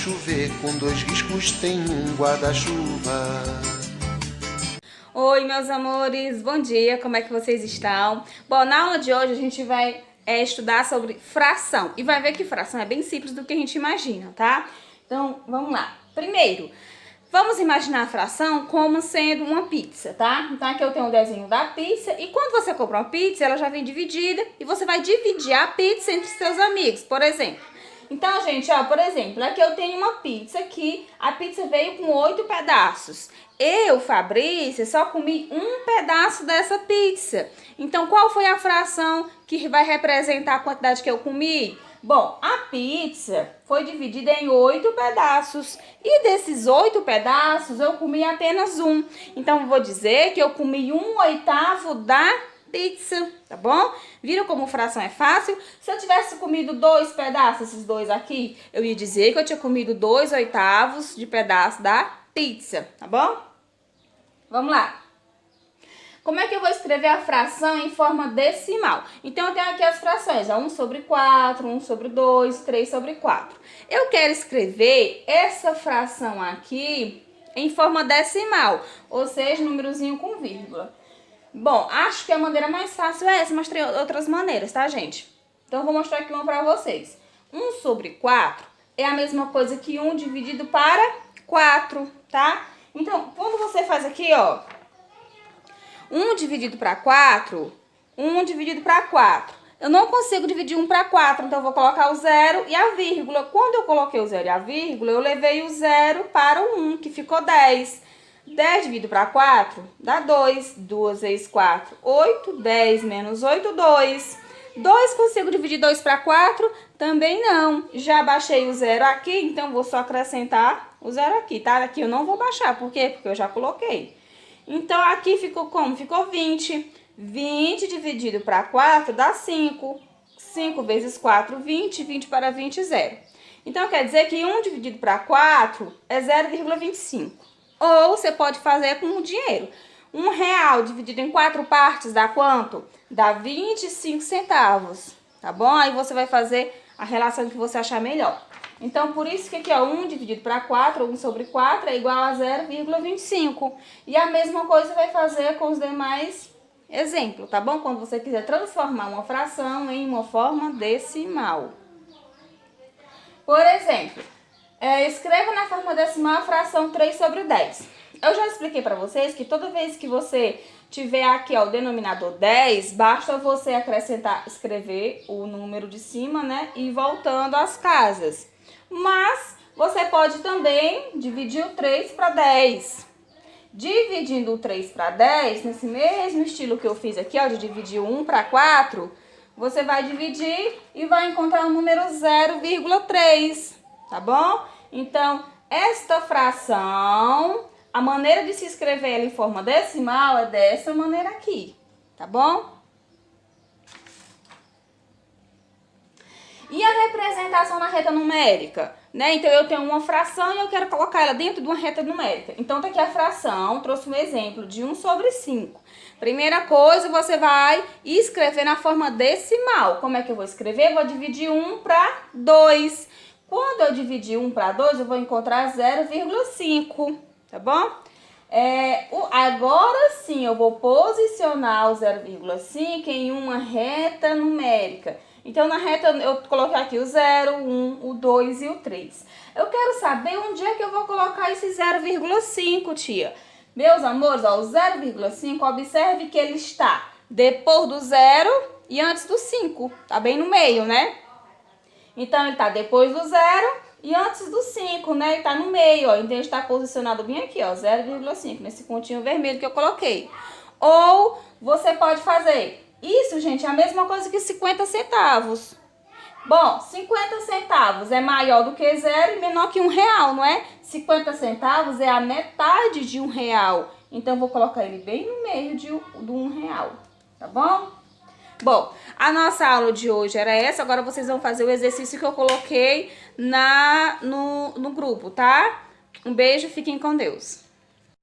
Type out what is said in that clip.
chover, com dois riscos tem um guarda-chuva. Oi, meus amores, bom dia, como é que vocês estão? Bom, na aula de hoje a gente vai estudar sobre fração e vai ver que fração é bem simples do que a gente imagina, tá? Então, vamos lá. Primeiro, vamos imaginar a fração como sendo uma pizza, tá? Então, aqui eu tenho o desenho da pizza e quando você compra uma pizza, ela já vem dividida e você vai dividir a pizza entre seus amigos, por exemplo. Então, gente, ó, por exemplo, aqui eu tenho uma pizza que a pizza veio com 8 pedaços. Eu, Fabrícia, só comi um pedaço dessa pizza. Então, qual foi a fração que vai representar a quantidade que eu comi? Bom, a pizza foi dividida em 8 pedaços. E desses 8 pedaços, eu comi apenas um. Então, eu vou dizer que eu comi 1/8 da pizza, tá bom? Viram como fração é fácil? Se eu tivesse comido 2 pedaços, esses dois aqui, eu ia dizer que eu tinha comido 2/8 de pedaço da pizza, tá bom? Vamos lá. Como é que eu vou escrever a fração em forma decimal? Então, eu tenho aqui as frações, ó, 1/4, 1/2, 3/4. Eu quero escrever essa fração aqui em forma decimal, ou seja, númerozinho com vírgula. Bom, acho que a maneira mais fácil é essa, mas tem outras maneiras, tá, gente? Então, eu vou mostrar aqui uma pra vocês. 1/4 é a mesma coisa que 1 dividido para 4, tá? Então, quando você faz aqui, ó, 1 dividido para 4, 1 dividido para 4. Eu não consigo dividir 1 para 4, então eu vou colocar o 0 e a vírgula. Quando eu coloquei o 0 e a vírgula, eu levei o 0 para o 1, que ficou 10. 10 dividido para 4 dá 2. 2 vezes 4, 8. 10 menos 8, 2. 2 consigo dividir 2 para 4? Também não. Já baixei o 0 aqui, então vou só acrescentar o 0 aqui, tá? Aqui eu não vou baixar, por quê? Porque eu já coloquei. Então, aqui ficou como? Ficou 20. 20 dividido para 4 dá 5. 5 vezes 4, 20. 20 para 20, 0. Então, quer dizer que 1 dividido para 4 é 0,25. Ou você pode fazer com o dinheiro. R$1 dividido em 4 partes dá quanto? Dá 25 centavos, tá bom? Aí você vai fazer a relação que você achar melhor. Então, por isso que aqui, ó, 1 dividido para 4, 1/4 é igual a 0,25. E a mesma coisa você vai fazer com os demais exemplos, tá bom? Quando você quiser transformar uma fração em uma forma decimal. Por exemplo, escreva na forma decimal a fração 3/10. Eu já expliquei para vocês que toda vez que você tiver aqui, ó, o denominador 10, basta você acrescentar, escrever o número de cima, né, e voltando às casas. Mas você pode também dividir o 3 para 10. Dividindo o 3 para 10, nesse mesmo estilo que eu fiz aqui, ó, de dividir o 1 para 4, você vai dividir e vai encontrar o número 0,3, tá bom? Então, esta fração, a maneira de se escrever ela em forma decimal é dessa maneira aqui, tá bom? E a representação na reta numérica, né? Então, eu tenho uma fração e eu quero colocar ela dentro de uma reta numérica. Então, tá aqui a fração, trouxe um exemplo de 1/5. Primeira coisa, você vai escrever na forma decimal. Como é que eu vou escrever? Vou dividir 1 para 2. Quando eu dividir 1 para 2, eu vou encontrar 0,5, tá bom? Agora sim, eu vou posicionar o 0,5 em uma reta numérica. Então, na reta, eu coloquei aqui o 0, o 1, o 2 e o 3. Eu quero saber onde é que eu vou colocar esse 0,5, tia. Meus amores, ó, o 0,5, observe que ele está depois do 0 e antes do 5. Tá bem no meio, né? Então, ele tá depois do 0 e antes do 5, né? Ele tá no meio, ó. Então, ele está posicionado bem aqui, ó, 0,5, nesse pontinho vermelho que eu coloquei. Ou você pode fazer isso, gente, é a mesma coisa que 50 centavos. Bom, 50 centavos é maior do que 0 e menor que R$1, não é? 50 centavos é a metade de R$1. Então, eu vou colocar ele bem no meio do R$1, tá bom? Bom, a nossa aula de hoje era essa. Agora, vocês vão fazer o exercício que eu coloquei no grupo, tá? Um beijo, fiquem com Deus.